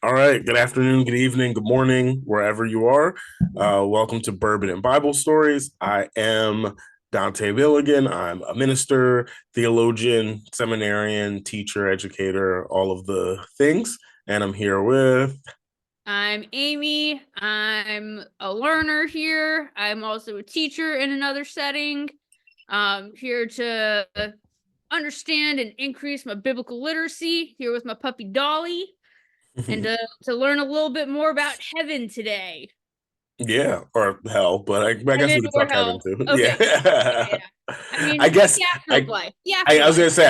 All right. Good afternoon, good evening, good morning, wherever you are. Welcome to Bourbon and Bible Stories. I am Dante Billigan. I'm a minister, theologian, seminarian, teacher, educator, all of the things. And I'm here with. I'm Amy. I'm a learner here. I'm also a teacher in another setting. Here to understand and increase my biblical literacy, here with my puppy Dolly, and to learn a little bit more about heaven today. Yeah, or hell, but I guess Heaven we could or talk heaven hell. too. Okay, yeah, Yeah. yeah. I mean, I guess the I afterlife. The I was afterlife. gonna say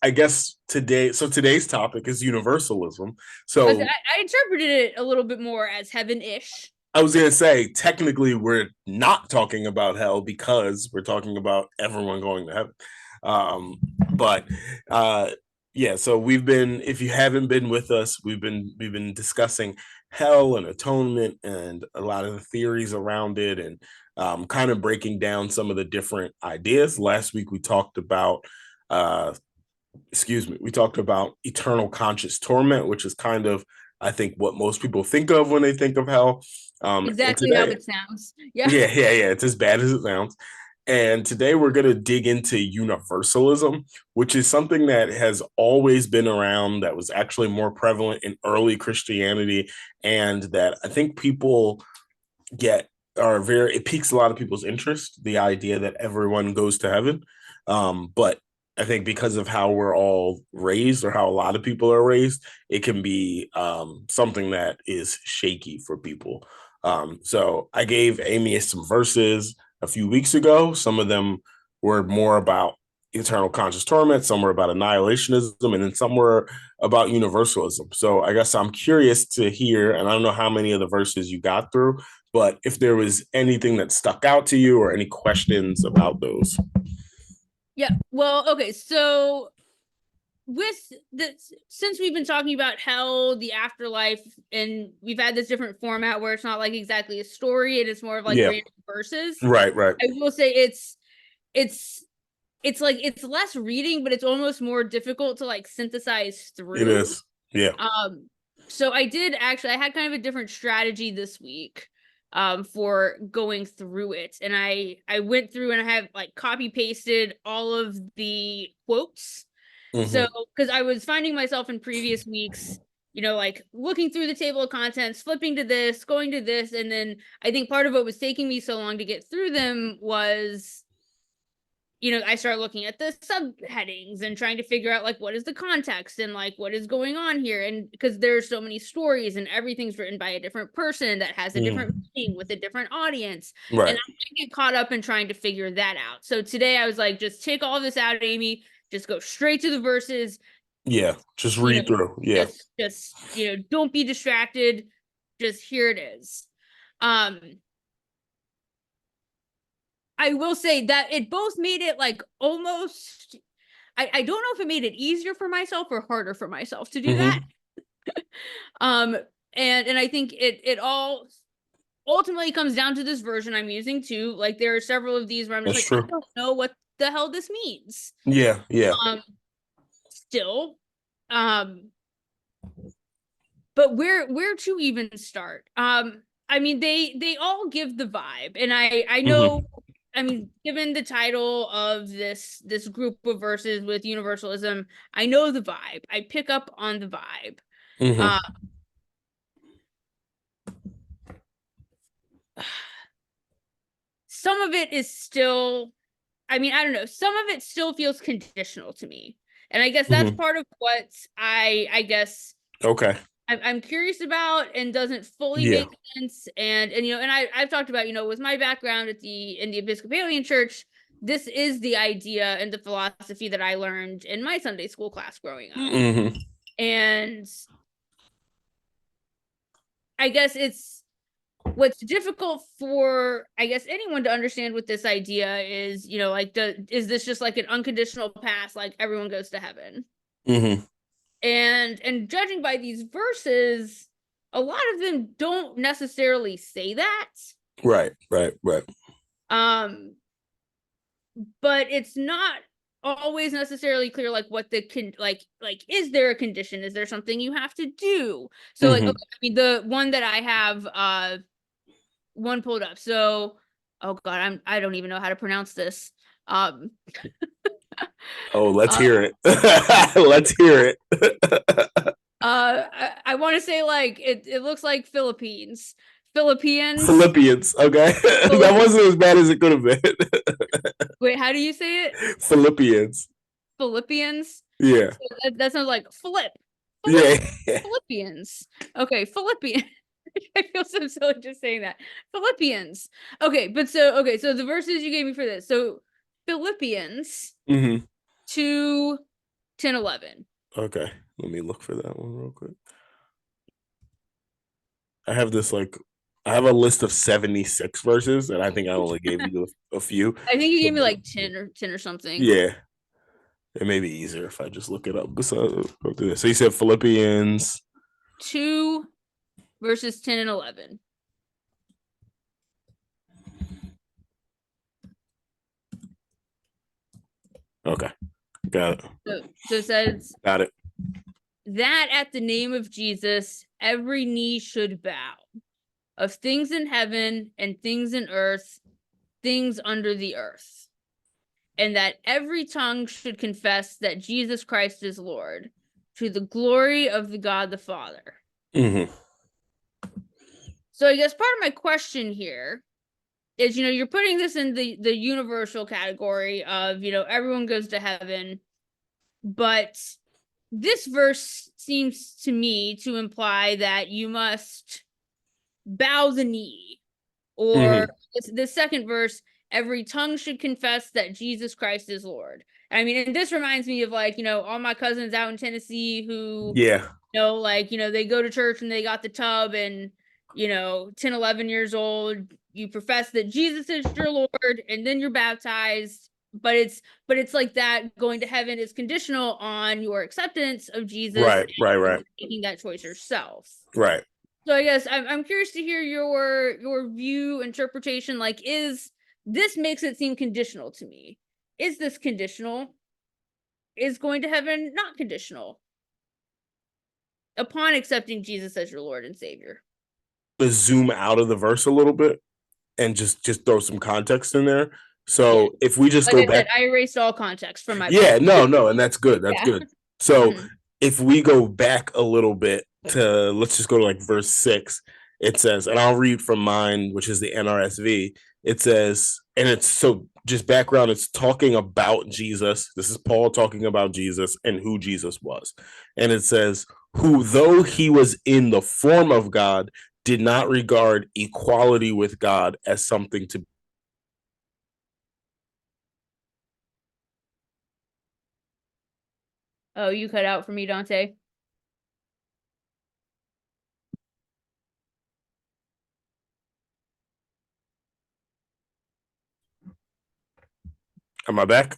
I guess today's topic is universalism. So I interpreted it a little bit more as heaven-ish. I was gonna say technically we're not talking about hell because we're talking about everyone going to heaven. Um, but uh, yeah, so we've been if you haven't been with us, we've been discussing hell and atonement and a lot of the theories around it and kind of breaking down some of the different ideas. Last week we talked about uh, we talked about eternal conscious torment, which is kind of, I think, what most people think of when they think of hell. And Exactly how today, it sounds. Yeah. yeah, it's as bad as it sounds. And today we're going to dig into universalism, which is something that has always been around, that was actually more prevalent in early Christianity, and that I think people get are very, it piques a lot of people's interest, the idea that everyone goes to heaven. But I think because of how we're all raised, or how a lot of people are raised, it can be something that is shaky for people. So I gave Amy some verses a few weeks ago. Some of them were more about eternal conscious torment, some were about annihilationism, and then some were about universalism. So I guess I'm curious to hear, and I don't know how many of the verses you got through, but if there was anything that stuck out to you or any questions about those. Yeah. Well, okay. So with this, since we've been talking about hell, the afterlife, and we've had this different format where it's not like exactly a story, it is more of like Yeah, random verses. right, right. I will say it's it's like it's less reading, but it's almost more difficult to like synthesize It through. is. Yeah. Um, so I had kind of a different strategy this week for going through it. And I went through and I have like copy pasted all of the quotes. So, Mm-hmm. because I was finding myself in previous weeks, like looking through the table of contents, flipping to this, going to this, and then I think part of what was taking me so long to get through them was I start looking at the subheadings and trying to figure out like what is the context and like what is going on here. And because there's so many stories and everything's written by a different person that has a different Mm-hmm. meaning with a different audience. And Right. I get caught up in trying to figure that out. So today I was like, just take all this out, Amy, just go straight to the verses, Yeah. Just you read know, through. Yeah. just don't be distracted. Just here it is. Um, I will say that it both made it like almost I don't know if it made it easier for myself or harder for myself to do that. Mm-hmm. Um and I think it all ultimately comes down to this version I'm using too. Like there are several of these where I'm just That's like, I true. don't know what the hell this means. Yeah. Yeah. Um still. Um but where to even start? I mean they all give the vibe, and I know, Mm-hmm. I mean, given the title of this group of verses with universalism, I know the vibe. I pick up on the vibe. Uh, Mm-hmm. some of it is still, I mean, I don't know. Some of it still feels conditional to me, and I guess that's Mm-hmm. part of what I guess Okay. I'm curious about and doesn't fully Yeah. make sense. And and I've talked about, with my background at the in the Episcopalian Church, this is the idea and the philosophy that I learned in my Sunday school class growing up. Mm-hmm. And I guess it's what's difficult for, I guess, anyone to understand with this idea is, like, is this just like an unconditional pass, like everyone goes to heaven? Mm-hmm. And judging by these verses, a lot of them don't necessarily say that. Right. Right. Right. Um, but it's not. always necessarily clear like what the like is there a condition, is there something you have to do. So like, okay, I mean the one that I have one pulled up, so oh god, I don't even know how to pronounce this. um Oh, let's uh hear it. Let's hear it. I want to say like it looks like Philippines. Philippians. Okay. That Philippines. wasn't as bad as it could have been. Wait, how do you say it? Philippians. Philippians. Yeah. So that sounds like Philip, Yeah. Philippians. Okay, Philippians. I feel so silly just saying that. Philippians. Okay, but so okay, so the verses you gave me for this. So Philippians Mm-hmm. 2, 10, 11. Okay. Let me look for that one real quick. I have this like I have a list of 76 verses, and I think I only gave you a few. I think you gave me like 10 or something. Yeah. It may be easier if I just look it up. So you said Philippians 2 verses 10 and 11. Okay. Got it. So it says Got it. that at the name of Jesus, every knee should bow, of things in heaven and things in earth, things under the earth, and that every tongue should confess that Jesus Christ is Lord, to the glory of the God the Father. Mm-hmm. So I guess part of my question here is, you're putting this in the universal category of, everyone goes to heaven, but this verse seems to me to imply that you must bow the knee. Or Mm-hmm. the second verse, every tongue should confess that Jesus Christ is Lord. I mean, and this reminds me of like, all my cousins out in Tennessee who, Yeah. like, they go to church and they got the tub and, 10, 11 years old, you profess that Jesus is your Lord and then you're baptized. But it's like that going to heaven is conditional on your acceptance of Jesus Right. Right. and Right. making that choice yourself. Right. So I guess I'm curious to hear your view, interpretation. Like, is this makes it seem conditional to me? Is this conditional? Is going to heaven not conditional upon accepting Jesus as your Lord and Savior? Let's zoom out of the verse a little bit and just throw some context in there. Yeah, So if we just like go I said, back, I erased all context from my yeah, brain. no, and that's good. That's Yeah. good. So Mhm. if we go back a little bit to let's just go to like verse 6, it says, and I'll read from mine, which is the NRSV. It says, and it's so just background, it's talking about Jesus. This is Paul talking about Jesus and who Jesus was. And it says, who though he was in the form of God, did not regard equality with God as something to. Oh, you cut out for me, Dante. Am I back?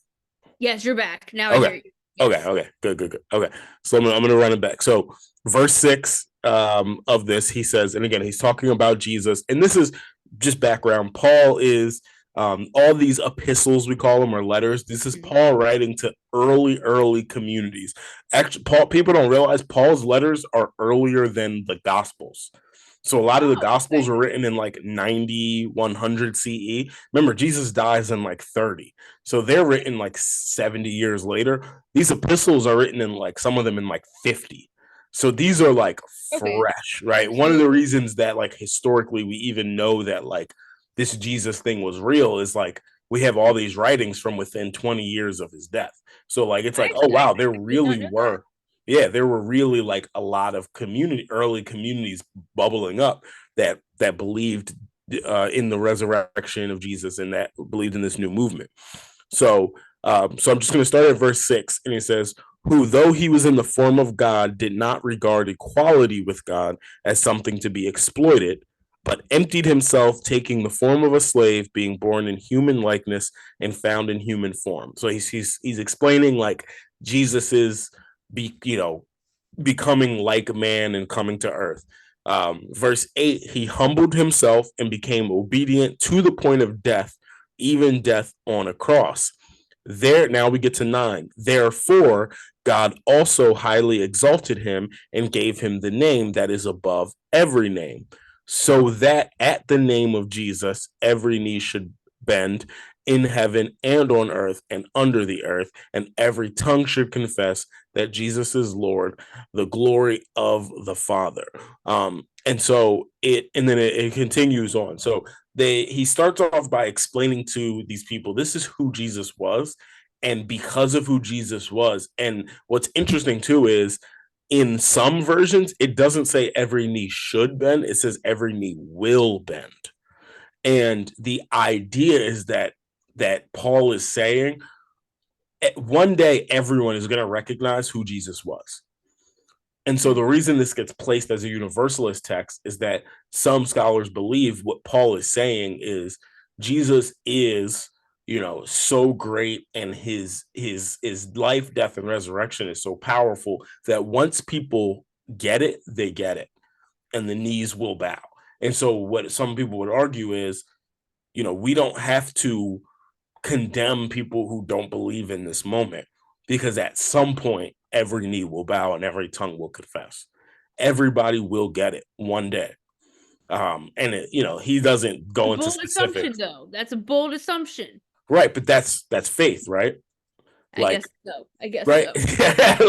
Yes, you're back. Now I Okay. hear you. Okay. Yes. Okay. Good. Okay. So I'm gonna run it back. So verse 6 of this, he says, and again, he's talking about Jesus, and this is just background. Paul is all these epistles, we call them, or letters. This is Mhm. Paul writing to early communities. Actually, Paul, people don't realize Paul's letters are earlier than the Gospels. So a lot of the Oh, Gospels okay. were written in like 90, 100 CE. Remember, Jesus dies in like 30. So they're written like 70 years later. These epistles are written in like some of them in like 50. So these are like Okay. fresh, right? One of So the reasons that like historically we even know that like this Jesus thing was real is like we have all these writings from within 20 years of his death. So like it's like, oh I wow, there did not really know that. were, yeah, there were really like a lot of early communities bubbling up that believed in the resurrection of Jesus and that believed in this new movement. So I'm just going to start at verse 6, and it says, who, though he was in the form of God, did not regard equality with God as something to be exploited, but emptied himself, taking the form of a slave, being born in human likeness and found in human form. So he's explaining like Jesus's becoming like man and coming to earth. Verse 8, he humbled himself and became obedient to the point of death, even death on a cross. There, now we get to 9. Therefore, God also highly exalted him and gave him the name that is above every name, so that at the name of Jesus, every knee should bend in heaven and on earth and under the earth, and every tongue should confess that Jesus is Lord, the glory of the Father. And so and then it continues on. So he starts off by explaining to these people this is who Jesus was, and because of who Jesus was. And what's interesting too is in some versions it doesn't say every knee should bend, it says every knee will bend. And the idea is that Paul is saying one day everyone is going to recognize who Jesus was. And so the reason this gets placed as a universalist text is that some scholars believe what Paul is saying is Jesus is, so great, and his life, death, and resurrection is so powerful that once people get it, they get it, and the knees will bow. And so what some people would argue is, we don't have to condemn people who don't believe in this moment, because at some point every knee will bow and every tongue will confess. Everybody will get it one day. And he doesn't A go into bold assumption, specifics. though. That's a bold assumption. Right, but that's faith, right? I Like, guess so. I guess right. so.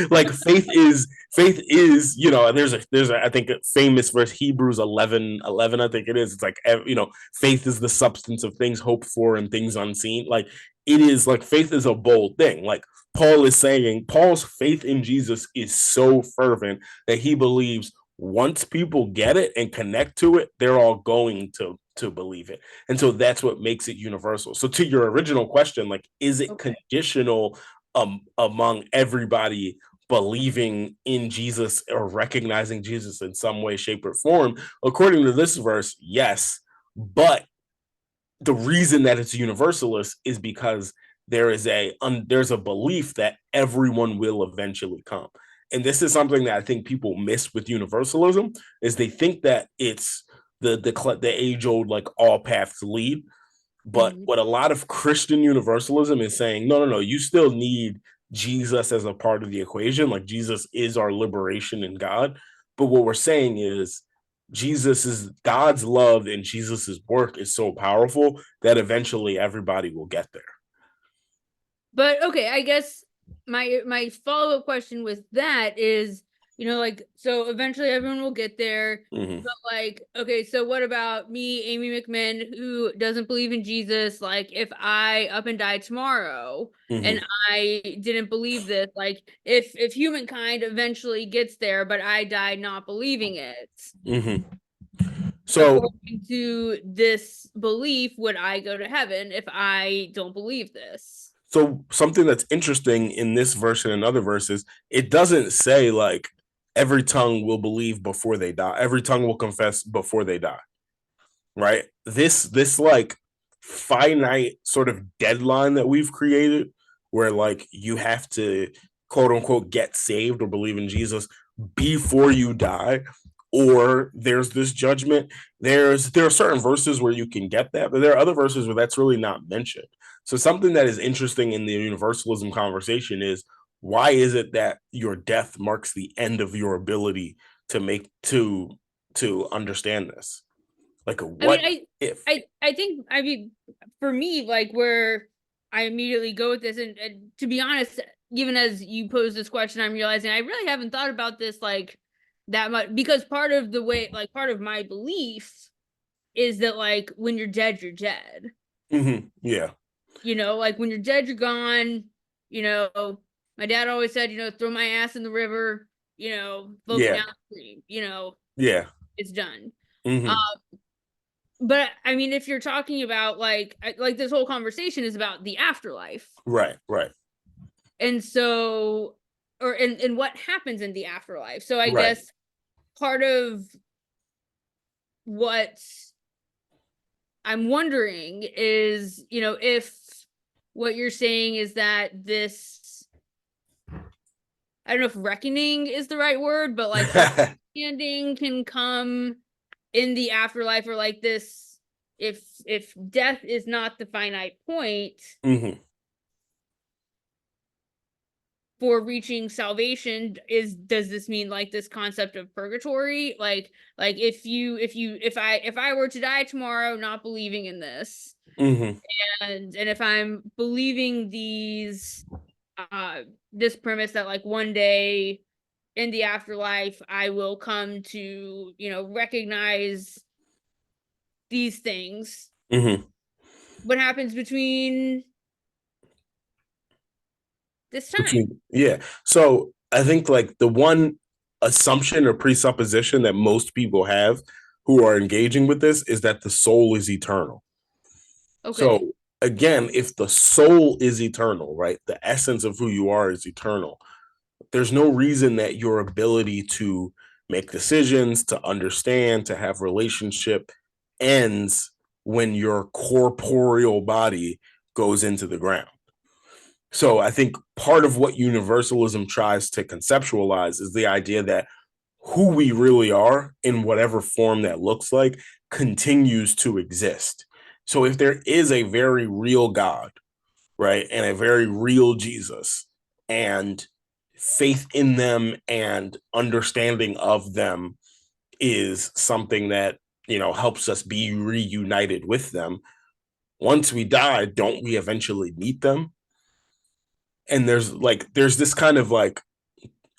like faith is there's a I think a famous verse, Hebrews 11:11, I think it is. It's like, faith is the substance of things hoped for and things unseen. Like, it is like faith is a bold thing. Like, Paul is saying Paul's faith in Jesus is so fervent that he believes once people get it and connect to it, they're all going to believe it. And so that's what makes it universal. So to your original question, like, is it conditional among everybody believing in Jesus or recognizing Jesus in some way, shape, or form? According to this verse, yes. But the reason that it's universalist is because there's a belief that everyone will eventually come. And this is something that I think people miss with universalism, is they think that it's the age old, like, all paths lead. But Mm-hmm. what a lot of Christian universalism is saying, no, no, no, you still need Jesus as a part of the equation. Like, Jesus is our liberation in God. But what we're saying is Jesus is God's love, and Jesus's work is so powerful that eventually everybody will get there. But okay, I guess my follow-up question with that is, like, so eventually everyone will get there. Mm-hmm. But like, okay, so what about me, Amy McMahon, who doesn't believe in Jesus? Like, if I up and die tomorrow and Mm-hmm. I didn't believe this, like, if humankind eventually gets there, but I died not believing it, Mm-hmm. So, according to this belief, would I go to heaven if I don't believe this? so something that's interesting in this verse and in other verses, it doesn't say like every tongue will believe before they die. Every tongue will confess before they die. Right? This like finite sort of deadline that we've created, where like you have to quote unquote get saved or believe in Jesus before you die, or there's this judgment. There are certain verses where you can get that, but there are other verses where that's really not mentioned. So something that is interesting in the universalism conversation is, why is it that your death marks the end of your ability to make to understand this? Like, a I mean, what if? I think, I mean, for me, like, where I immediately go with this, and to be honest, even as you pose this question, I'm realizing I really haven't thought about this like that much, because part of the way, like, part of my belief is that, like, when you're dead, you're dead. Mm-hmm. Yeah. Like, when you're dead, you're gone. You know, my dad always said, throw my ass in the river. Float me Yeah. downstream. Yeah. It's done. Um, Mm-hmm. But I mean, if you're talking about like this whole conversation is about the afterlife, Right. Right. and so, or and what happens in the afterlife. So I Right. guess part of what I'm wondering is, if what you're saying is that this, I don't know if reckoning is the right word, but like understanding can come in the afterlife, or like this, if death is not the finite point, Mm-hmm. for reaching salvation, does this mean like this concept of purgatory? Like if I were to die tomorrow not believing in this, Mm-hmm. and if I'm believing this premise that like one day in the afterlife I will come to, recognize these things, Mm-hmm. what happens between this time? Yeah. So I think like the one assumption or presupposition that most people have who are engaging with this is that the soul is eternal. Okay. So again, if the soul is eternal, right, the essence of who you are is eternal, there's no reason that your ability to make decisions, to understand, to have relationship ends when your corporeal body goes into the ground. So I think part of what universalism tries to conceptualize is the idea that who we really are in whatever form that looks like continues to exist. So if there is a very real God, right, and a very real Jesus, and faith in them and understanding of them is something that, helps us be reunited with them. Once we die, don't we eventually meet them? And there's this kind of like,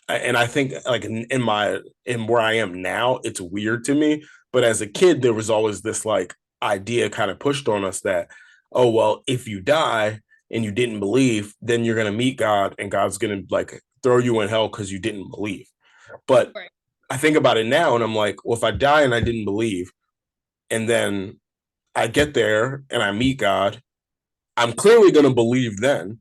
and I think like in where I am now, it's weird to me. But as a kid, there was always this like idea kind of pushed on us that, oh well, if you die and you didn't believe, then you're gonna meet God, and God's gonna like throw you in hell because you didn't believe. But Right. I think about it now, and I'm like, well, if I die and I didn't believe, and then I get there and I meet God, I'm clearly gonna believe then.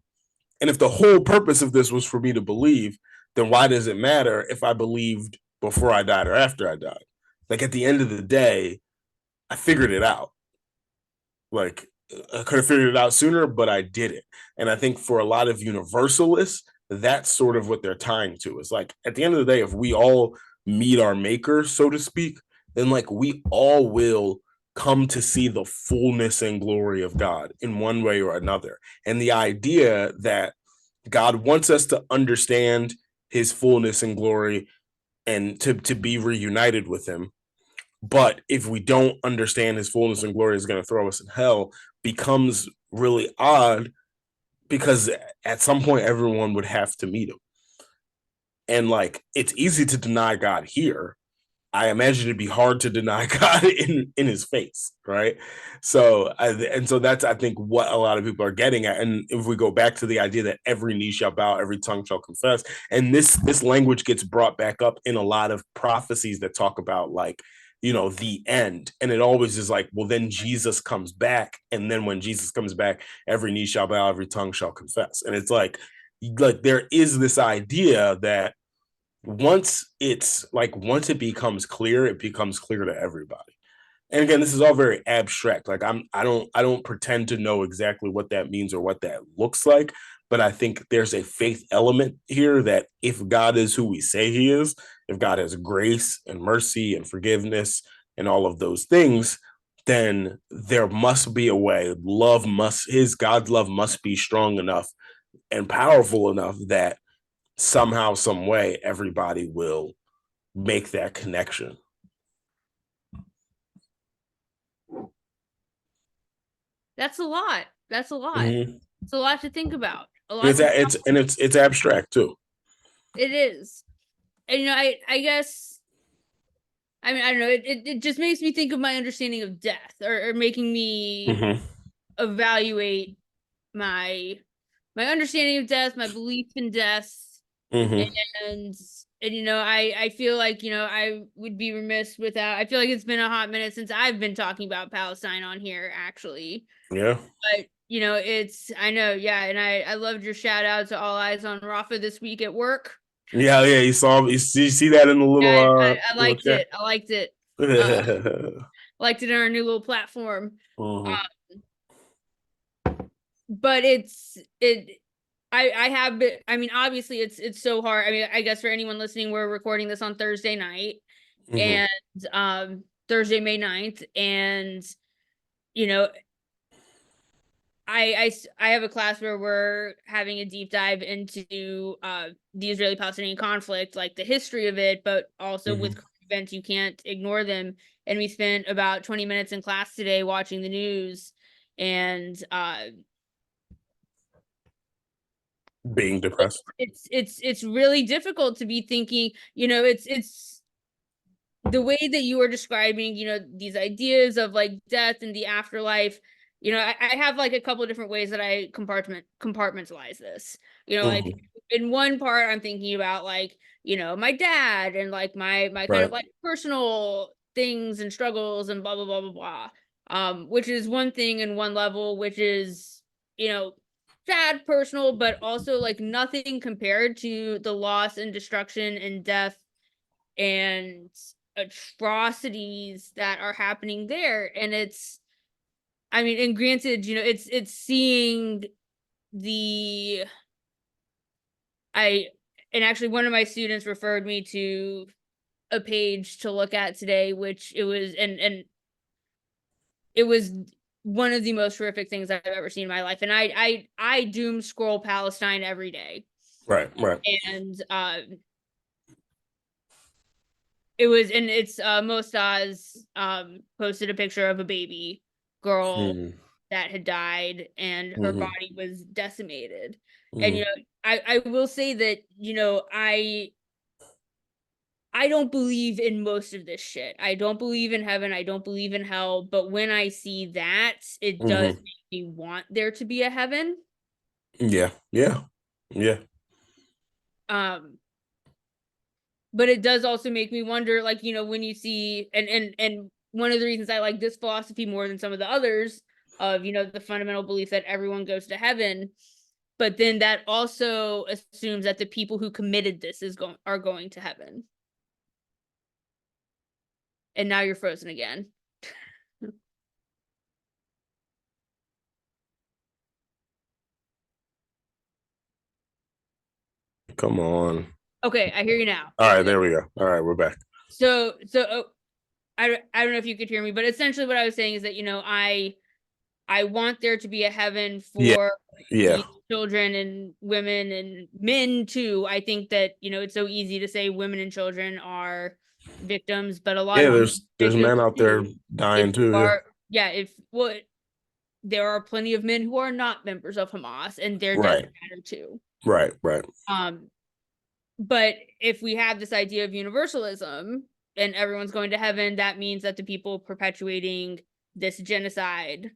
And if the whole purpose of this was for me to believe, then why does it matter if I believed before I died or after I died? Like at the end of the day, I figured it out. Like I could have figured it out sooner, but I didn't. And I think for a lot of universalists, that's sort of what they're tying to. Is like at the end of the day, if we all meet our maker, so to speak, then like we all will come to see the fullness and glory of God in one way or another. And the idea that God wants us to understand his fullness and glory and to be reunited with him. But if we don't understand his fullness and glory is going to throw us in hell, becomes really odd because at some point everyone would have to meet him. And like it's easy to deny God here, I imagine it'd be hard to deny God in his face, right? So that's I think what a lot of people are getting at. And if we go back to the idea that every knee shall bow, every tongue shall confess, and this language gets brought back up in a lot of prophecies that talk about like the end, and it always is like, well, then Jesus comes back, and then when Jesus comes back, every knee shall bow, every tongue shall confess, and it's like there is this idea that once it becomes clear, it becomes clear to everybody. And again, this is all very abstract. Like I don't pretend to know exactly what that means or what that looks like, but I think there's a faith element here that if God is who we say he is, if God has grace and mercy and forgiveness and all of those things, then there must be a way. His God's love must be strong enough and powerful enough that somehow, some way, everybody will make that connection. That's a lot. That's a lot. Mm-hmm. It's a lot to think about. A lot It's to it's abstract too. It is. And I guess, I mean, I don't know, it just makes me think of my understanding of death, or making me Mm-hmm. evaluate my my understanding of death, my belief in death. Mm-hmm. and I feel like, I would be remiss without, I feel like it's been a hot minute since I've been talking about Palestine on here, actually. Yeah. But it's, I know, yeah, and I loved your shout out to All Eyes on Rafa this week at work. Yeah. Yeah. You see that in the Yeah, little I little liked chat. it. I liked it. Uh, Mm-hmm. liked it on our new little platform. But I have been, I mean, obviously it's so hard. I mean, I guess for anyone listening, we're recording this on Thursday night, Mm-hmm. and Thursday, May 9th, and you know I have a class where we're having a deep dive into the Israeli-Palestinian conflict, like the history of it, but also with Mm-hmm. current events, you can't ignore them. And we spent about 20 minutes in class today watching the news, and Being depressed. it's really difficult to be thinking, it's the way that you are describing, these ideas of like death and the afterlife. I have like a couple of different ways that I compartmentalize this. Like Mm-hmm. in one part, I'm thinking about like, my dad and like my kind of Right. like personal things and struggles and blah blah blah blah blah. Which is one thing in one level, which is, you know, sad, personal, but also like nothing compared to the loss and destruction and death and atrocities that are happening there. And I mean, and granted, it's seeing the I and actually one of my students referred me to a page to look at today, which it was and it was one of the most horrific things I've ever seen in my life. And I doom scroll Palestine every day. Right. Right. And it was, and it's Mostaz posted a picture of a baby girl Mm-hmm. that had died and her Mm-hmm. body was decimated. And Mm-hmm. I will say that, I don't believe in most of this shit. I don't believe in heaven, I don't believe in hell, but when I see that, it does Mm-hmm. make me want there to be a heaven. Yeah. Yeah. Yeah. Um but it does also make me wonder, like, when you see, and one of the reasons I like this philosophy more than some of the others, of the fundamental belief that everyone goes to heaven, but then that also assumes that the people who committed this are going to heaven. And now you're frozen again. Come on. Okay, I hear you now. All right. There we go. All right. We're back. So I don't know if you could hear me, but essentially what I was saying is that, I want there to be a heaven Yeah. for Yeah. children and women and men too. I think that, it's so easy to say women and children are victims, but a lot Yeah. of you There's victims men out there too. dying If you too. Yeah. are, yeah, if well, there are plenty of men who are not members of Hamas, and their deaths Right. matter too. Right. Right. Um, but if we have this idea of universalism and everyone's going to heaven, that means that the people perpetuating this genocide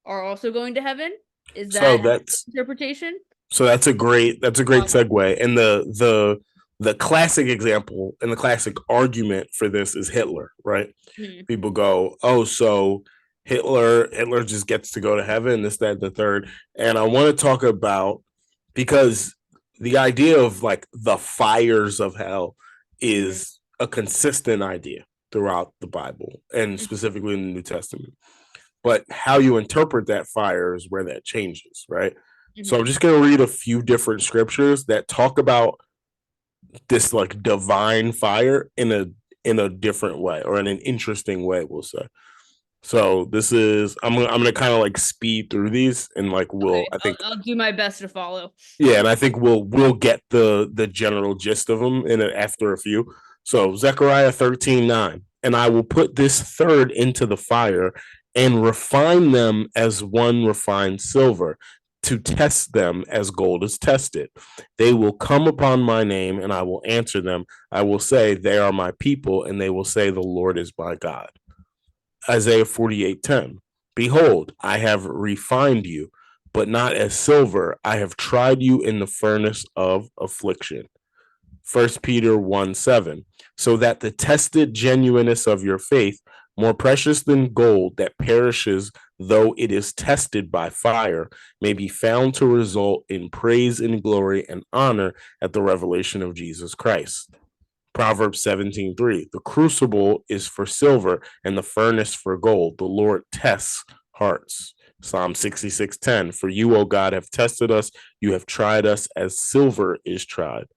are also going to heaven. Is So that that's interpretation? So that's a great Awesome. segue. And the classic example and the classic argument for this is Hitler, right? Hmm. People go, "Oh, so Hitler just gets to go to heaven, this, that, the third." And I want to talk about, because the idea of like the fires of hell Hmm. is a consistent idea throughout the Bible and specifically in the New Testament. But how you interpret that fire is where that changes, right? So I'm Hmm. just going to read a few different scriptures that talk about this like divine fire in a different way, or in an interesting way, we'll say. So this is I'm gonna kind of like speed through these, and like Okay, we'll I think I'll do my best to follow. yeah, and I think we'll get the general gist of them in it after a few. So Zechariah 13:9, and I will put this third into the fire and refine them as one refines silver, to test them as gold is tested. They will come upon my name, and I will answer them. I will say, they are my people, and they will say, the Lord is my God. Isaiah 48:10. Behold, I have refined you, but not as silver. I have tried you in the furnace of affliction. First Peter 1:7. So that the tested genuineness of your faith, more precious than gold that perishes though it is tested by fire, may be found to result in praise and glory and honor at the revelation of Jesus Christ. Proverbs 17:3. The crucible is for silver and the furnace for gold. The Lord tests hearts. Psalm 66:10. For you, O God, have tested us. You have tried us as silver is tried.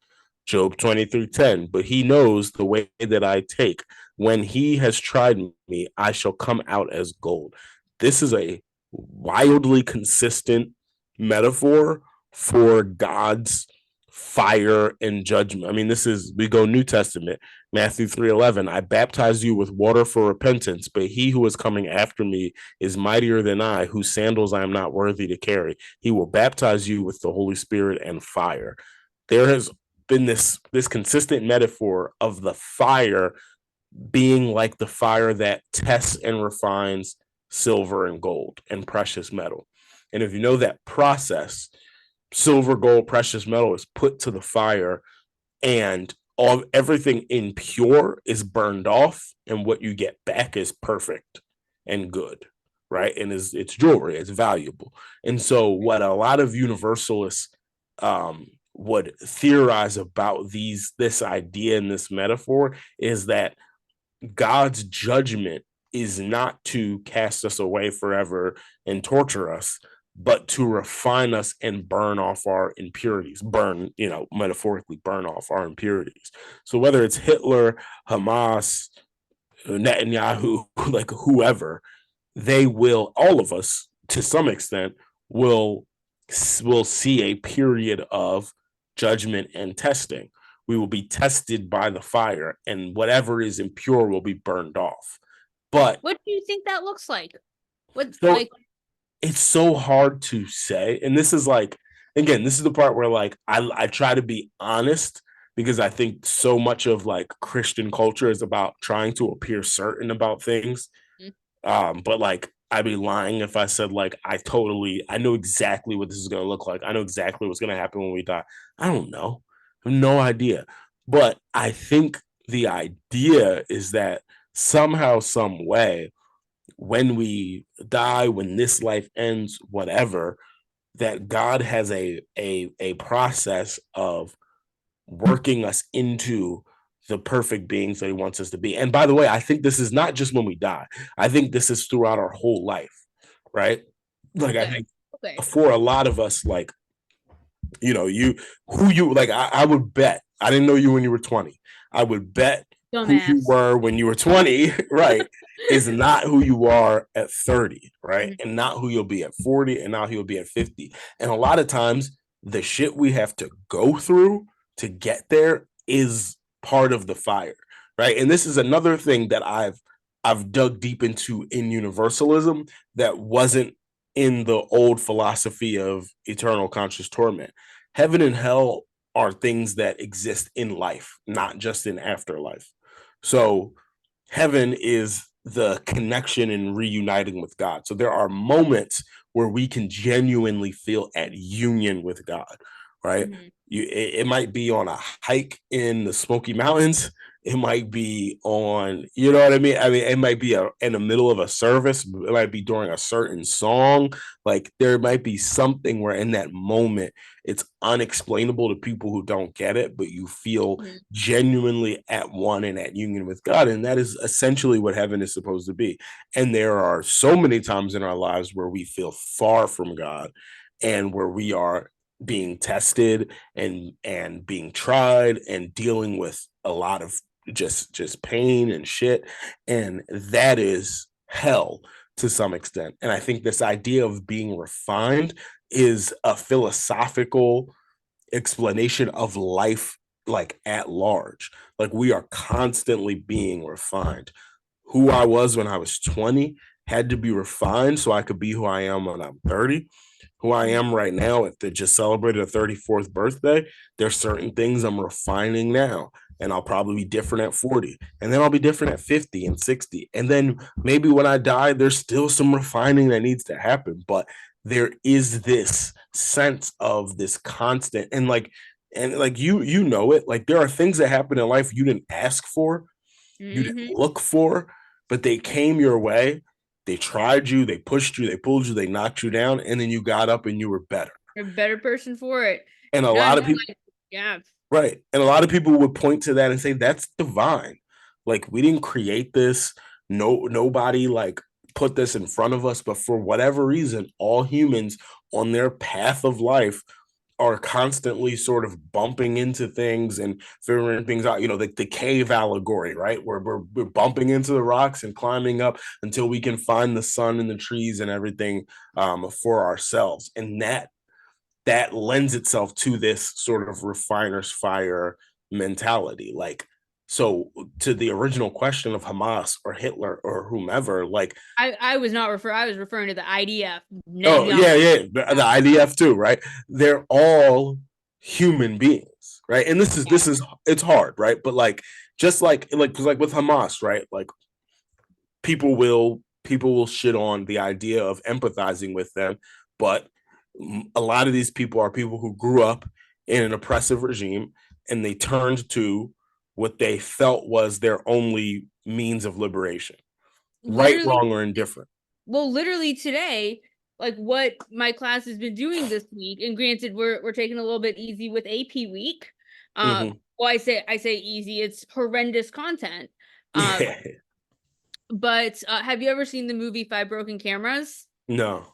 Job 23:10. But he knows the way that I take. When he has tried me, I shall come out as gold. This is a wildly consistent metaphor for God's fire and judgment. I mean, this is, we go New Testament, Matthew 3:11. I baptize you with water for repentance, but he who is coming after me is mightier than I, whose sandals I am not worthy to carry. He will baptize you with the Holy Spirit and fire. There has been this consistent metaphor of the fire being like the fire that tests and refines silver and gold and precious metal. And if you know that process, silver, gold, precious metal is put to the fire, and all everything impure is burned off, and what you get back is perfect and good, right? And it's jewelry, it's valuable. And so what a lot of universalists would theorize about this idea and this metaphor is that God's judgment is not to cast us away forever and torture us, but to refine us and burn off our impurities, metaphorically burn off our impurities. So whether it's Hitler, Hamas, Netanyahu, like whoever, they will, all of us to some extent, will see a period of judgment and testing. We will be tested by the fire, and whatever is impure will be burned off. But what do you think that looks like? What so like it's so hard to say. And this is like, again, this is the part where like I try to be honest, because I think so much of like Christian culture is about trying to appear certain about things. But like I'd be lying if I said like I know exactly what this is gonna look like. I know exactly what's gonna happen when we die. I don't know. I have no idea. But I think the idea is that somehow, some way, when we die, when this life ends, whatever, that God has a process of working us into the perfect beings that he wants us to be. And by the way, I think this is not just when we die. I think this is throughout our whole life, right? Like I okay. think Okay. for a lot of us, like, you who you like, I would bet. I didn't know you when you were 20. I would bet who you Dumbass. were when you were 20, right, is not who you are at 30, right? And not who you'll be at 40, and not who you'll be at 50. And a lot of times the shit we have to go through to get there is part of the fire, right? And this is another thing that I've dug deep into in universalism that wasn't in the old philosophy of eternal conscious torment. Heaven and hell are things that exist in life, not just in afterlife. So heaven is the connection and reuniting with God. So there are moments where we can genuinely feel at union with God, right? Mm-hmm. It might be on a hike in the Smoky Mountains. It might be on, you know what I mean? I mean, it might be in the middle of a service. It might be during a certain song. Like there might be something where in that moment, it's unexplainable to people who don't get it, but you feel Mm-hmm. genuinely at one and at union with God. And that is essentially what heaven is supposed to be. And there are so many times in our lives where we feel far from God and where we are being tested and being tried and dealing with a lot of just pain and shit, and that is hell to some extent. And I think this idea of being refined is a philosophical explanation of life, like at large. Like we are constantly being refined. Who I was when I was 20 had to be refined so I could be who I am when I'm 30. Who I am right now, if they just celebrated a 34th birthday, there's certain things I'm refining now. And I'll probably be different at 40. And then I'll be different at 50 and 60. And then maybe when I die, there's still some refining that needs to happen. But there is this sense of this constant, and like you know it. Like there are things that happen in life you didn't ask for, you didn't Mm-hmm. look for, but they came your way. They tried you, they pushed you, they pulled you, they knocked you down, and then you got up and you were better. You're a better person for it. And a No, no, lot of people, yeah. right? And a lot of people would point to that and say that's divine. Like we didn't create this. No, nobody like put this in front of us, but for whatever reason, all humans on their path of life are constantly sort of bumping into things and figuring things out. You know, the cave allegory, right? Where we're bumping into the rocks and climbing up until we can find the sun and the trees and everything for ourselves. And that lends itself to this sort of refiner's fire mentality. Like, so to the original question of Hamas or Hitler or whomever, like, I was not refer I was referring to the IDF. oh yeah, yeah, the IDF too, right? They're all human beings, right? And this is it's hard, right? But like, just like with Hamas, right? Like, people will shit on the idea of empathizing with them, but a lot of these people are people who grew up in an oppressive regime, and they turned to what they felt was their only means of liberation, right, Literally, wrong, or indifferent. well, literally today, like what my class has been doing this week, and granted, we're taking a little bit easy with AP week. Mm-hmm. Well, I say easy. It's horrendous content. Um, Yeah. but have you ever seen the movie Five Broken Cameras? No.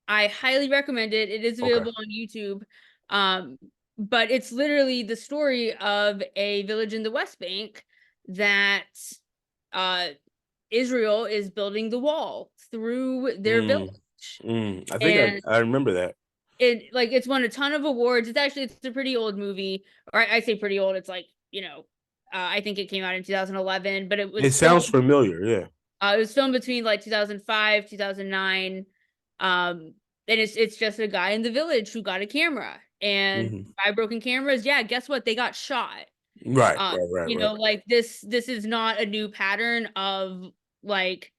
I highly recommend it. It is Okay. available on YouTube. Um, but it's literally the story of a village in the West Bank that uh Israel is building the wall through their village. Mm. I think And I remember that. it's won a ton of awards. It's a pretty old movie. Or I say pretty old, it's like, I think it came out in 2011, but It sounds familiar. Yeah. it was filmed between like 2005, 2009. And it's just a guy in the village who got a camera. And Mm-hmm. Five Broken Cameras, yeah, guess what? They got shot. Right. Right. Right. Right. Like this is not a new pattern of like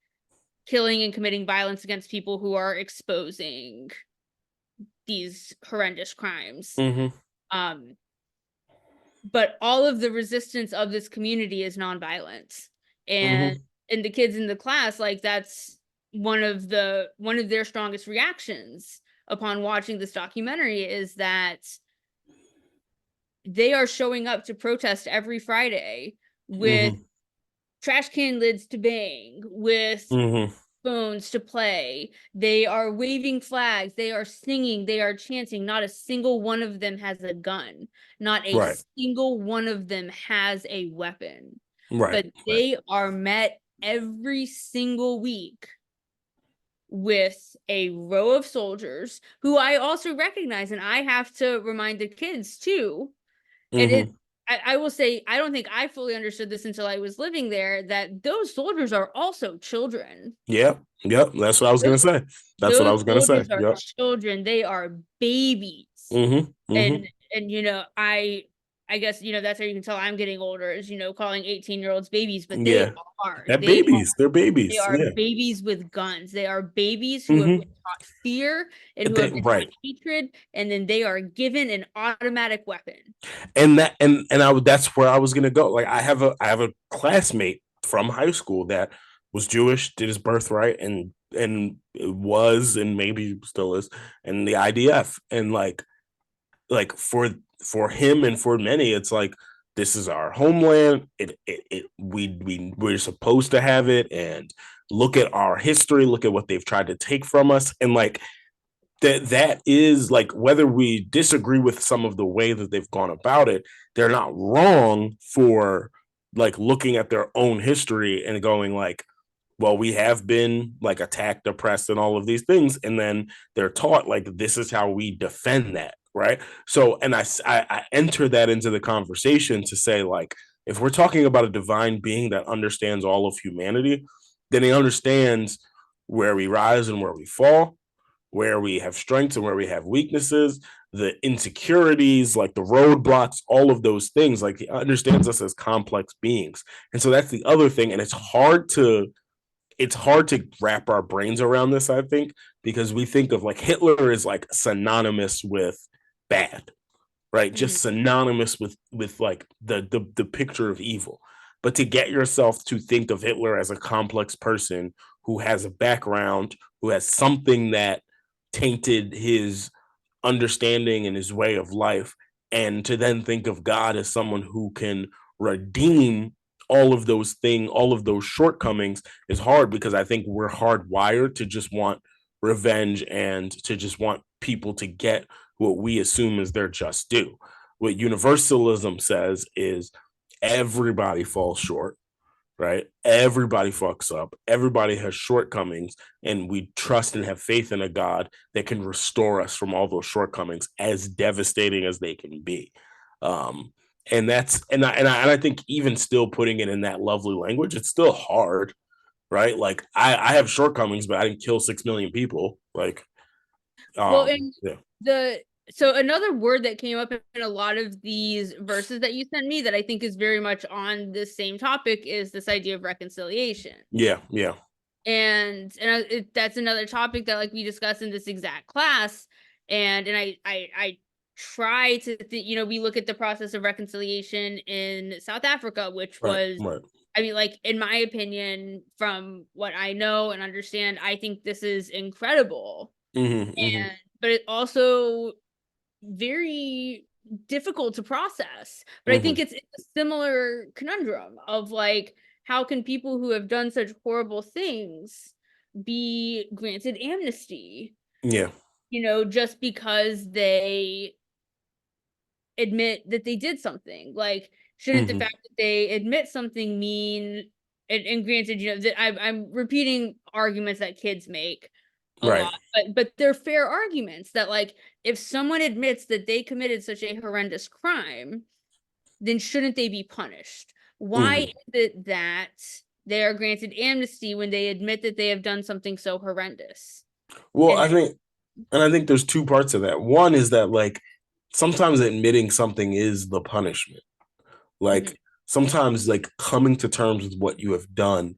killing and committing violence against people who are exposing these horrendous crimes. Mm-hmm. Um, but all of the resistance of this community is nonviolence. And Mm-hmm. the kids in the class, like that's one of their strongest reactions upon watching this documentary is that they are showing up to protest every Friday with Mm-hmm. trash can lids to bang, with Mm-hmm. phones to play. They are waving flags. They are singing. They are chanting. Not a single one of them has a gun. Not a Right. single one of them has a weapon. Right. But Right. they are met every single week with a row of soldiers who I also recognize, and I have to remind the kids too. And Mm-hmm. I will say, I don't think I fully understood this until I was living there, that those soldiers are also children. Yep. Yep. That's what I was gonna Those, say. That's what I those was gonna say. soldiers are Yep. children. They are babies. Mm-hmm. Mm-hmm. And I guess, that's how you can tell I'm getting older is, calling 18-year-olds babies, but they Yeah. are. That They babies. They're They babies. are Yeah. babies with guns. They are babies who have been Mm-hmm. taught fear and who have been Right. taught hatred, and then they are given an automatic weapon. That's where I was gonna go. Like, I have a classmate from high school that was Jewish, did his birthright, and was, and maybe still is, in the IDF. And like for him and for many, it's like, this is our homeland. We're supposed to have it, and look at our history, look at what they've tried to take from us. And like, that is, like, whether we disagree with some of the way that they've gone about it, they're not wrong for like looking at their own history and going like, well, we have been like attacked, oppressed, and all of these things, and then they're taught like, this is how we defend that, right? So, and I enter that into the conversation to say, like, if we're talking about a divine being that understands all of humanity, then he understands where we rise and where we fall, where we have strengths and where we have weaknesses, the insecurities, like the roadblocks, all of those things. Like, he understands us as complex beings. And so that's the other thing. And it's hard to wrap our brains around this, I think, because we think of like Hitler is like synonymous with bad, right? Mhm. Just synonymous with like the picture of evil. But to get yourself to think of Hitler as a complex person who has a background, who has something that tainted his understanding and his way of life, and to then think of God as someone who can redeem all of those shortcomings, is hard, because I think we're hardwired to just want revenge and to just want people to get what we assume is their just due. What universalism says is everybody falls short, right? Everybody fucks up. Everybody has shortcomings, and we trust and have faith in a God that can restore us from all those shortcomings, as devastating as they can be. Um, and that's and I think even still putting it in that lovely language, it's still hard, right? Like I have shortcomings, but I didn't kill 6 million people. Like, Well, and yeah, the so another word that came up in a lot of these verses that you sent me that I think is very much on this same topic is this idea of reconciliation. yeah, yeah. And that's another topic that like we discussed in this exact class. And I try to we look at the process of reconciliation in South Africa, which Right, was, right. I mean, like, in my opinion, from what I know and understand, I think this is incredible. Mm-hmm, mm-hmm, But it also very difficult to process. But I think mm-hmm. it's a similar conundrum of like, how can people who have done such horrible things be granted amnesty, Yeah. just because they admit that they did something? Like, shouldn't the Mm-hmm. fact that they admit something mean, and granted, that I'm repeating arguments that kids make a Right. lot, but they're fair arguments that, like, if someone admits that they committed such a horrendous crime, then shouldn't they be punished? Why is Mm-hmm. it that they are granted amnesty when they admit that they have done something so horrendous? Well, And I think there's two parts of that. One is that like sometimes admitting something is the punishment. Mhm. Like sometimes like coming to terms with what you have done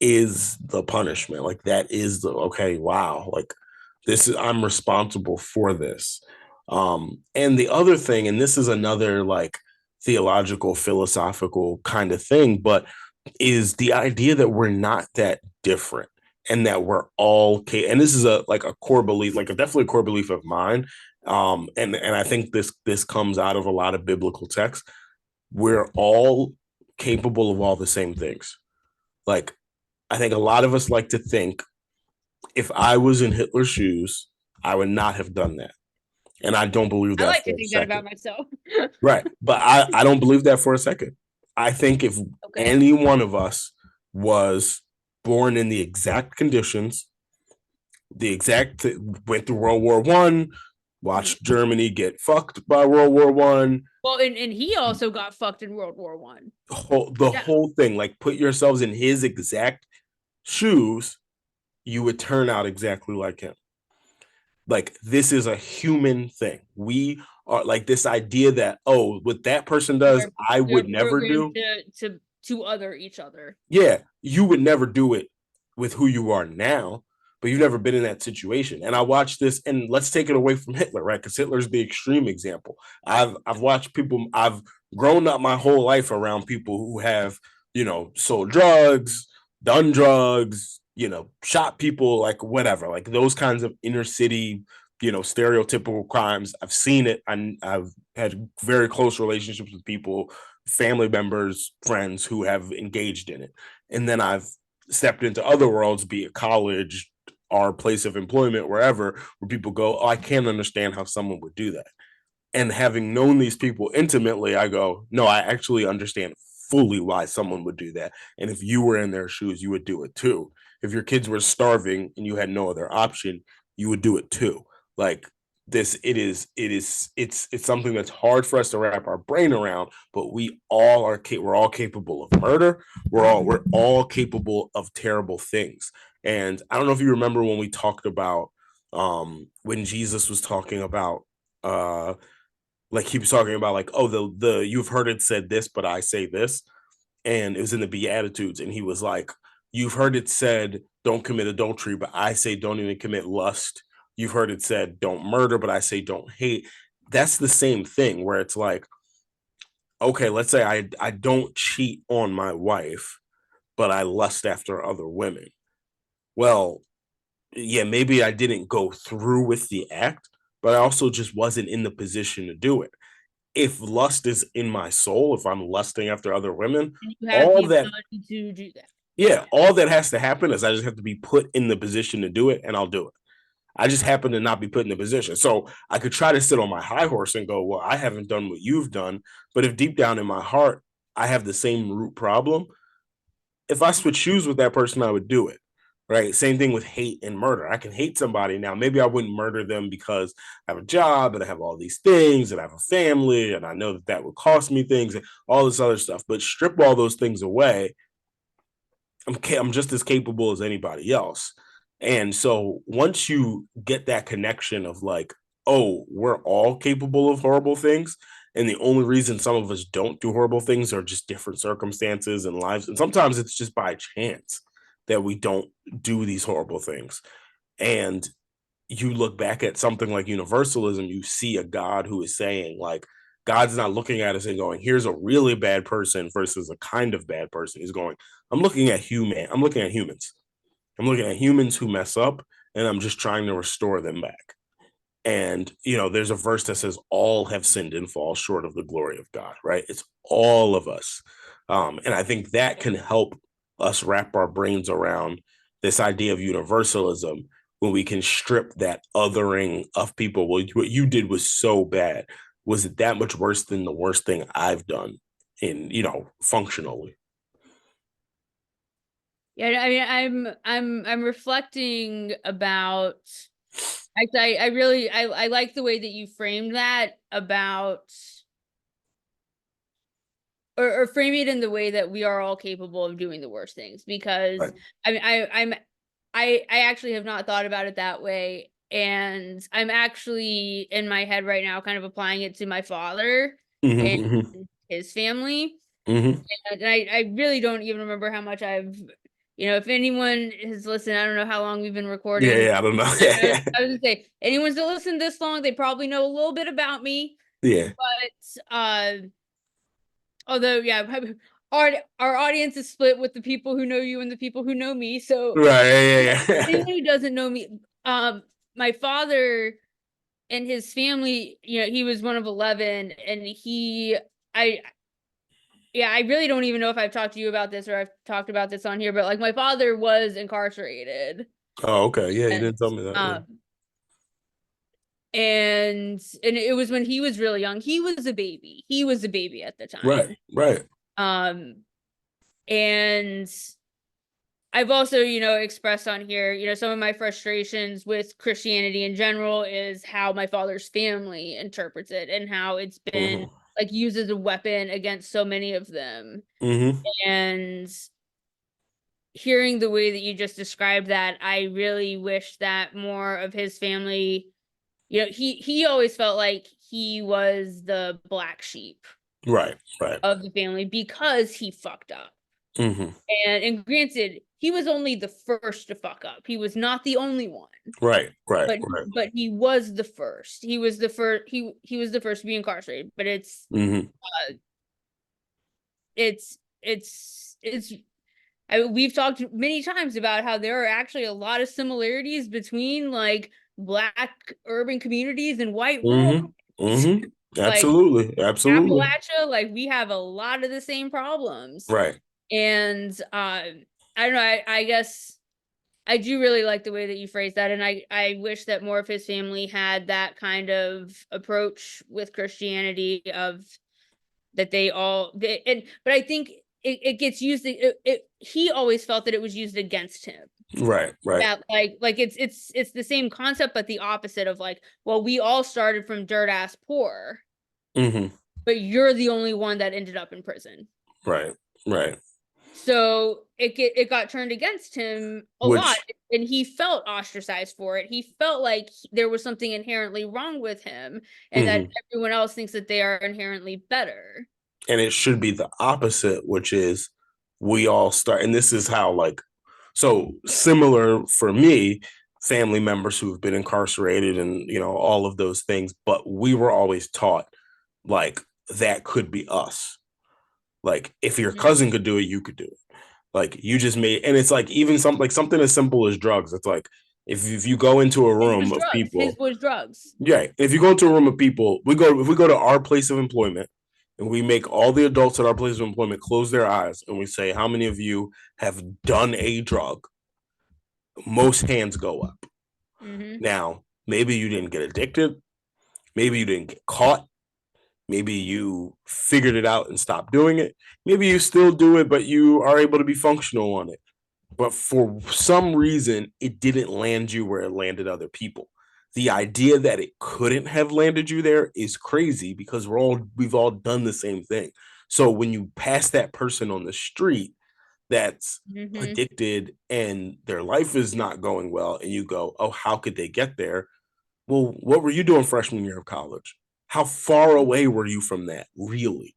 is the punishment. Like that is the okay, wow, like this is I'm responsible for this. And the other thing, and this is another like theological, philosophical kind of thing, but is the idea that we're not that different and that we're all okay. And this is a like a core belief, like a definitely a core belief of mine. And I think this comes out of a lot of biblical texts. We're all capable of all the same things. Like I think a lot of us like to think if I was in Hitler's shoes, I would not have done that. And I don't believe I that like to for a think that about second. myself. Right. But I don't believe that for a second. I think if Okay. any one of us was born in the exact conditions, the exact went through World War I, Mhm. watched Germany get fucked by World War I, Well, and he also got fucked in World War I. the Yeah. whole thing, like put yourselves in his exact shoes, you would turn out exactly like him. Like this is a human thing. We are like this idea that oh, what that person does, I We are would never programmed do. to other each other. Yeah, you would never do it with who you are now, but you've never been in that situation. And I watched this, and let's take it away from Hitler, right? Because Hitler's the extreme example. I've watched people. I've grown up my whole life around people who have sold drugs, done drugs, shot people, like whatever, like those kinds of inner city, stereotypical crimes. I've seen it. I've had very close relationships with people, family members, friends who have engaged in it. And then I've stepped into other worlds, be it college, our place of employment, wherever, where people go, oh, I can't understand how someone would do that. And having known these people intimately, I go, no, I actually understand fully why someone would do that. And if you were in their shoes, you would do it too. If your kids were starving and you had no other option, you would do it too. Like this, it's something that's hard for us to wrap our brain around, but we're all capable of murder. We're all capable of terrible things. And I don't know if you remember when we talked about when Jesus was talking about like he was talking about like oh the you've heard it said this but I say this, and it was in the Beatitudes, and he was like, you've heard it said don't commit adultery, but I say don't even commit lust. You've heard it said don't murder, but I say don't hate. That's the same thing where it's like, okay, let's say I don't cheat on my wife, but I lust after other women. Well, yeah, maybe I didn't go through with the act, but I also just wasn't in the position to do it. If lust is in my soul, if I'm lusting after other women, And you have all the that, ability to do that. yeah, all that has to happen is I just have to be put in the position to do it, and I'll do it. I just happen to not be put in a position. So I could try to sit on my high horse and go, well, I haven't done what you've done. But if deep down in my heart, I have the same root problem, if I switch shoes with that person, I would do it. Right. Same thing with hate and murder. I can hate somebody now. Maybe I wouldn't murder them because I have a job and I have all these things and I have a family and I know that that would cost me things and all this other stuff. But strip all those things away, I'm just as capable as anybody else. And so once you get that connection of like, oh, we're all capable of horrible things. And the only reason some of us don't do horrible things are just different circumstances and lives. And sometimes it's just by chance that we don't do these horrible things. And you look back at something like universalism, you see a God who is saying, like, God's not looking at us and going, here's a really bad person versus a kind of bad person. He's going, I'm looking at humans. I'm looking at humans who mess up, and I'm just trying to restore them back. And, there's a verse that says, all have sinned and fall short of the glory of God, right? It's all of us. And I think that can help us wrap our brains around this idea of universalism when we can strip that othering of people. Well, what you did was so bad. Was it that much worse than the worst thing I've done functionally? Yeah, I mean, I'm reflecting about. Actually, I really I like the way that you framed that about, or frame it in the way that we are all capable of doing the worst things. Because Right. I mean, I actually have not thought about it that way, and I'm actually in my head right now, kind of applying it to my father and Mm-hmm, his family. mm-hmm. And I really don't even remember how much I've, if anyone has listened, I don't know how long we've been Yeah, recording. yeah, I don't know. I was gonna say, anyone's that listened this long, they probably know a little bit about me. Yeah. But although, yeah, our audience is split with the people who know you and the people who know me. So Right. Yeah, yeah. anyone who doesn't know me, my father and his family, he was one of 11, and I yeah, I really don't even know if I've talked to you about this or I've talked about this on here, but like my father was incarcerated. Oh, okay. Yeah, you And didn't tell me that. Yeah. and it was when he was really young. He was a baby. He was a baby at the Right. time. Right. Um and I've also, expressed on here, some of my frustrations with Christianity in general is how my father's family interprets it and how it's been Mm-hmm. like used as a weapon against so many of them. Mm-hmm. And hearing the way that you just described that, I really wish that more of his family, he always felt like he was the black sheep Right. Right. of the family because he fucked up. Mm-hmm. And granted, he was only the first to fuck up. He was not the only one, Right. Right. but Right. he was the first. He was the first. He was the first to be incarcerated. But Mm-hmm. it's we've talked many times about how there are actually a lot of similarities between like black urban communities and white rural Mm-hmm. communities. Mm-hmm. Like Absolutely. Absolutely. Appalachia, like we have a lot of the same problems. Right. And I don't know, I guess I do really like the way that you phrased that, and I wish that more of his family had that kind of approach with Christianity, of that but I think it gets used, he always felt that it was used against him. Right. Right. That like it's the same concept, but the opposite of like, well, we all started from dirt ass poor, Mm-hmm. but you're the only one that ended up in prison. Right. Right. So it got turned against him a lot, Which and he felt ostracized for it. He felt like there was something inherently wrong with him, and that mm-hmm. everyone else thinks that they are inherently better. And it should be the opposite, which is we all start, and this is how, like, so similar for me, family members who have been incarcerated and all of those things, but we were always taught like that could be us. Like if your Mhm. cousin could do it, you could do it. Like you just made, and it's like even something as simple as drugs. It's like if you go into a His was room of drugs. His people, was drugs. yeah, if you go into a room of people, if we go to our place of employment and we make all the adults at our place of employment close their eyes and we say, how many of you have done a drug? Most hands go up. Mm-hmm. Now, maybe you didn't get addicted, maybe you didn't get caught, maybe you figured it out and stopped doing it, maybe you still do it, but you are able to be functional on it. But for some reason, it didn't land you where it landed other people. The idea that it couldn't have landed you there is crazy because we've all done the same thing. So when you pass that person on the street that's Mm-hmm. addicted and their life is not going well, and you go, "Oh, how could they get there?" Well, what were you doing freshman year of college? How far away were you from that, really?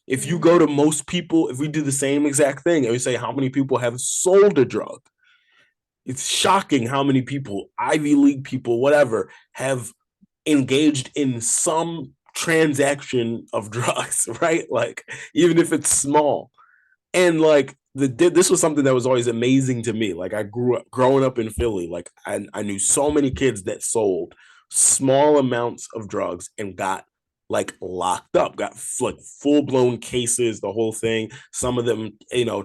If you go Mm-hmm. to most people, if we do the same exact thing and we say how many people have sold a drug, it's shocking how many people, Ivy League people, whatever, have engaged in some transaction of drugs, right? Like, even if it's small. And like this was something that was always amazing to me. Like I grew up growing up in Philly, like I knew so many kids that sold small amounts of drugs and got like locked up, got like full blown cases, the whole thing. Some of them,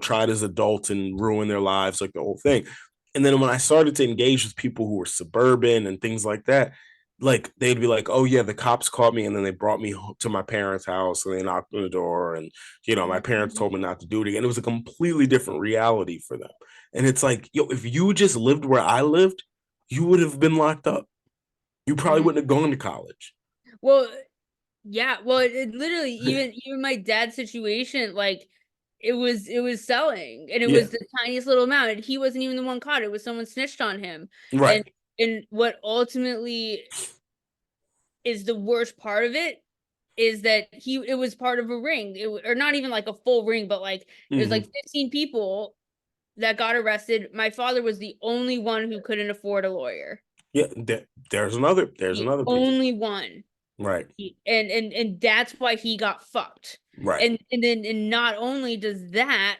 tried as adults and ruined their lives, like the whole thing. And then when I started to engage with people who were suburban and things like that, like they'd be like, "Oh yeah, the cops caught me, and then they brought me to my parents' house, and they knocked on the door, and my parents Mm-hmm. told me not to do it again." It was a completely different reality for them. And it's like, yo, if you just lived where I lived, you would have been locked up. You probably Mm-hmm. wouldn't have gone to college. Well, yeah, well, it literally, even my dad's situation, like it was selling, and it Yeah. was the tiniest little amount, and he wasn't even the one caught. It was someone snitched on him, and Right. what ultimately is the worst part of it is that it was part of a ring, or not even like a full ring, but like it was like Hmm. 15 people that got arrested. My father was the only one who couldn't afford a lawyer, Yeah. There's the another piece. only one. Right. And that's why he got fucked. Right. And not only does that,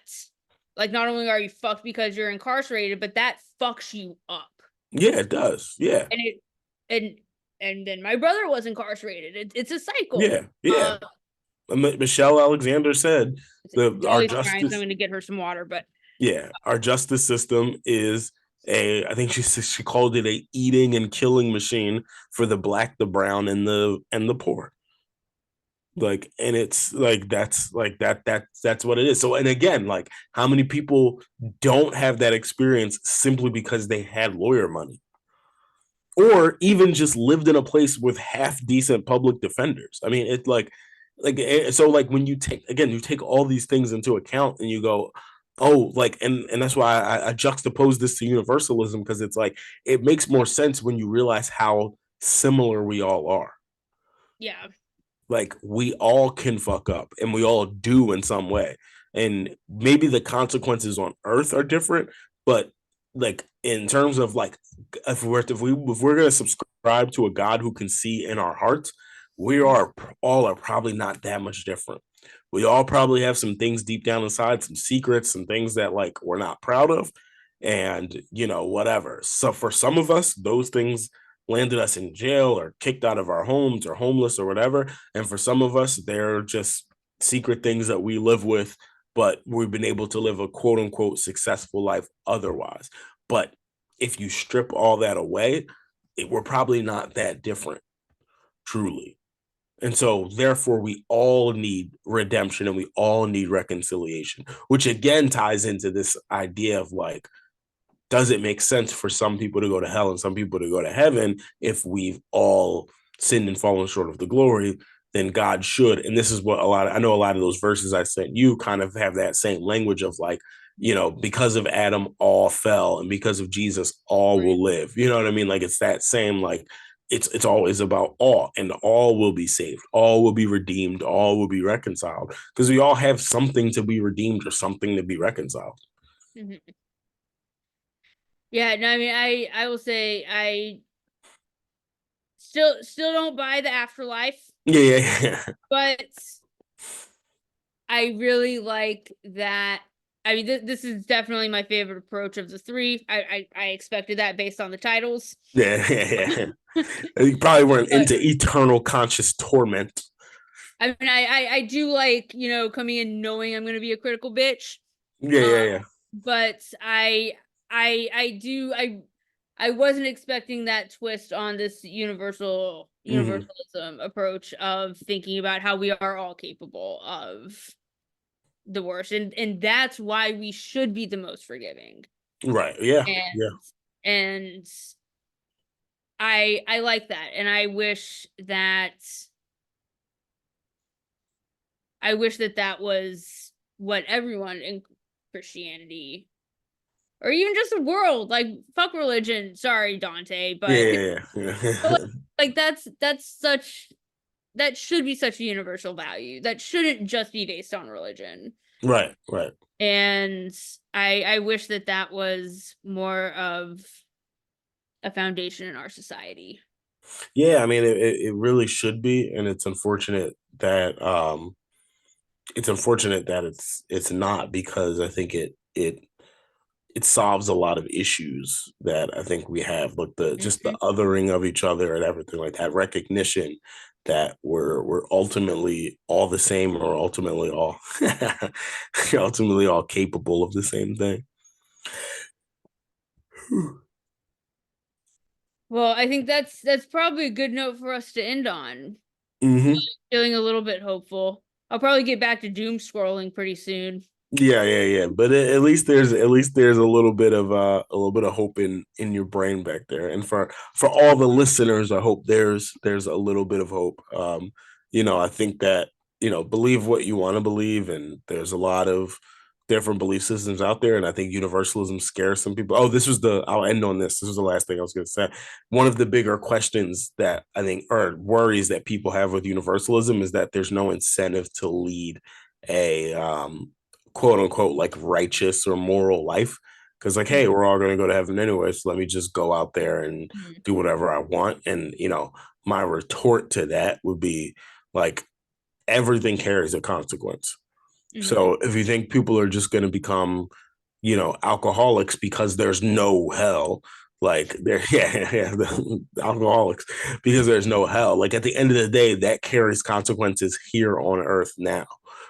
like, not only are you fucked because you're incarcerated, but that fucks you up. Yeah, it does. Yeah. And it and and then my brother was incarcerated. It's a cycle. Yeah. Yeah. Michelle Alexander said the our Dolly's crying, so I'm justice. gonna get her some water. But Yeah, our justice system is I think she called it a eating and killing machine for the black, the brown, and the poor. Like, and it's like that's what it is. So, and again, like, how many people don't have that experience simply because they had lawyer money, or even just lived in a place with half decent public defenders? I mean, it's so like when you take all these things into account and you go, oh, like, and that's why I juxtapose this to universalism, because it's like it makes more sense when you realize how similar we all are. yeah. Like, we all can fuck up and we all do in some way, and maybe the consequences on earth are different, but like in terms of like, if we're going to subscribe to a god who can see in our hearts, we are all are probably not that much different. We all probably have some things deep down inside, some secrets, some things that like we're not proud of, and whatever. So for some of us, those things landed us in jail or kicked out of our homes or homeless or whatever. And for some of us, they're just secret things that we live with, but we've been able to live a quote unquote successful life otherwise. But if you strip all that away, we're probably not that different, truly. And so, therefore, we all need redemption and we all need reconciliation, which again ties into this idea of like, does it make sense for some people to go to hell and some people to go to heaven if we've all sinned and fallen short of the glory? Then God should. And this is what I know a lot of those verses I sent you kind of have that same language of like, because of Adam, all fell, and because of Jesus, all Right. will live. You know what I mean? Like, it's that same, like, it's always about all, and all will be saved, all will be redeemed, all will be reconciled, because we all have something to be redeemed or something to be reconciled. Mhm. Yeah, no, I mean, I will say I still don't buy the afterlife, Yeah, yeah, yeah. but I really like that. I mean, this is definitely my favorite approach of the three. I expected that based on the titles. Yeah, yeah, yeah. You probably weren't But into eternal conscious torment. I mean, I do like, coming in knowing I'm gonna be a critical bitch. Yeah, Uh, yeah, yeah. but I I wasn't expecting that twist on this Mm-hmm. universalism approach of thinking about how we are all capable of the worst, and that's why we should be the most forgiving. Right. Yeah. Yeah. And and I like that, and I wish that that was what everyone in Christianity, or even just the world, like, fuck religion. Sorry, Dante, but Yeah. Yeah. but Yeah. like that should be such a universal value. That shouldn't just be based on religion. Right. Right. And I wish that that was more of a foundation in our society. Yeah. I mean, it really should be, and it's unfortunate that it's not, because I think it solves a lot of issues that I think we have, like the just the Mhm. othering of each other and everything like that. Recognition that we're ultimately all the same, or ultimately all ultimately all capable of the same thing. Well, I think that's probably a good note for us to end on. Mm-hmm. Feeling a little bit hopeful. I'll probably get back to doom scrolling pretty soon. Yeah, yeah, yeah. But at least there's a little bit of hope in your brain back there. And for all the listeners, I hope there's a little bit of hope. I think that, believe what you want to believe, and there's a lot of different belief systems out there, and I think universalism scares some people. Oh, I'll end on this. This was the last thing I was going to say. One of the bigger questions that I think, or worries that people have with universalism, is that there's no incentive to lead a quote unquote like righteous or moral life, because like, hey, Mhm. we're all going to go to heaven anyway, so let me just go out there and Mhm. do whatever I want. And my retort to that would be like, everything carries a consequence. Mhm. So if you think people are just going to become alcoholics because there's no hell, like they're yeah, the alcoholics, because there's no hell, like at the end of the day, that carries consequences here on earth now,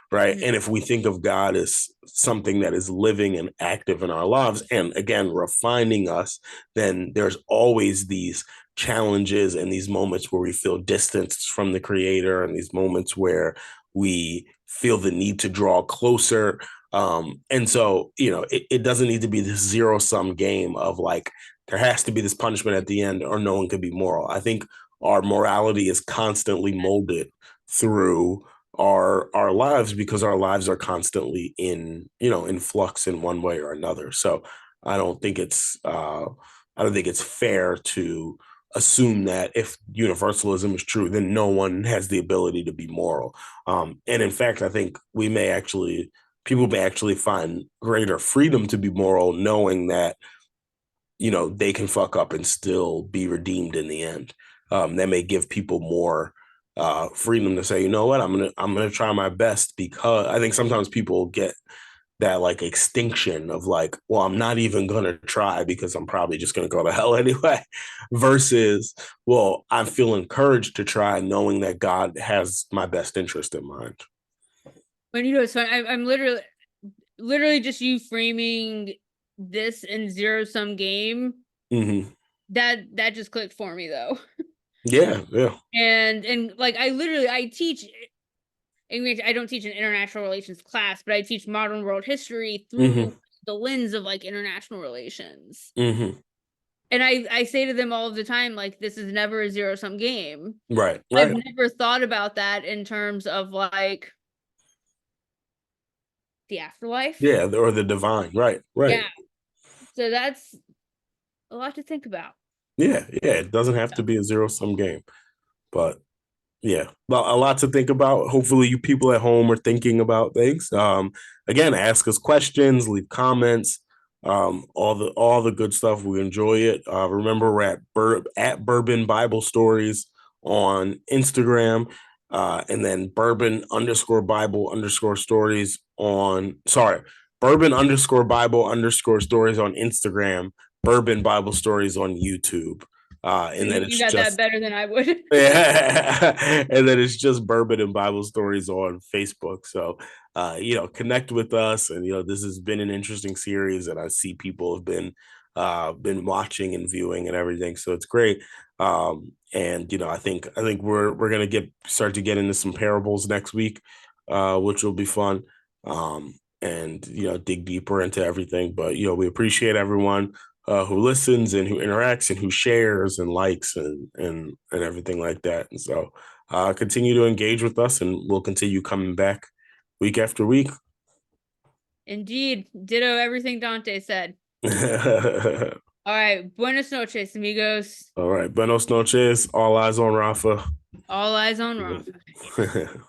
right? Mhm. And if we think of God as something that is living and active in our lives, and again refining us, then there's always these challenges and these moments where we feel distanced from the creator, and these moments where we feel the need to draw closer. And so, it doesn't need to be this zero sum game of like, there has to be this punishment at the end or no one can be moral. I think our morality is constantly molded through our lives, because our lives are constantly in flux in one way or another. So I don't think it's fair to assume that if universalism is true, then no one has the ability to be moral. And in fact, I think people may actually find greater freedom to be moral, knowing that they can fuck up and still be redeemed in the end. That may give people more freedom to say, you know what, I'm gonna try my best, because I think sometimes people get that like extinction of like, well, I'm not even gonna try because I'm probably just gonna go to hell anyway, versus, well, I feel encouraged to try, knowing that God has my best interest in mind. But it's fun. I'm literally just you framing this in zero sum game. Mm-hmm. That just clicked for me though. Yeah, yeah. And like I teach English. I don't teach an international relations class, but I teach modern world history through Mm-hmm. the lens of like international relations. Mm-hmm. And I say to them all of the time, like, this is never a zero sum game. Right, I've right. never thought about that in terms of like the afterlife. Yeah, or the divine. Right, right. Yeah. So that's a lot to think about. Yeah, yeah. It doesn't have to be a zero sum game, but yeah, well, a lot to think about. Hopefully, you people at home are thinking about things. Again, ask us questions, leave comments, all the good stuff. We enjoy it. Remember, we're at Bourbon Bible Stories on Instagram, and then Bourbon_Bible_stories on. Sorry, Bourbon_Bible_stories on Instagram. Bourbon Bible Stories on YouTube. So And then you it's got that just better than I would. yeah. And then it's just Bourbon and Bible Stories on Facebook. So, connect with us. And, this has been an interesting series. And I see people have been been watching and viewing and everything. So it's great. And I think we're gonna start to get into some parables next week, which will be fun. And dig deeper into everything. But we appreciate everyone who listens and who interacts and who shares and likes and everything like that. And so continue to engage with us, and we'll continue coming back week after week. Indeed. Ditto everything Donte said. All right. Buenas noches, amigos. All right. Buenos noches. All eyes on Rafa. All eyes on Rafa.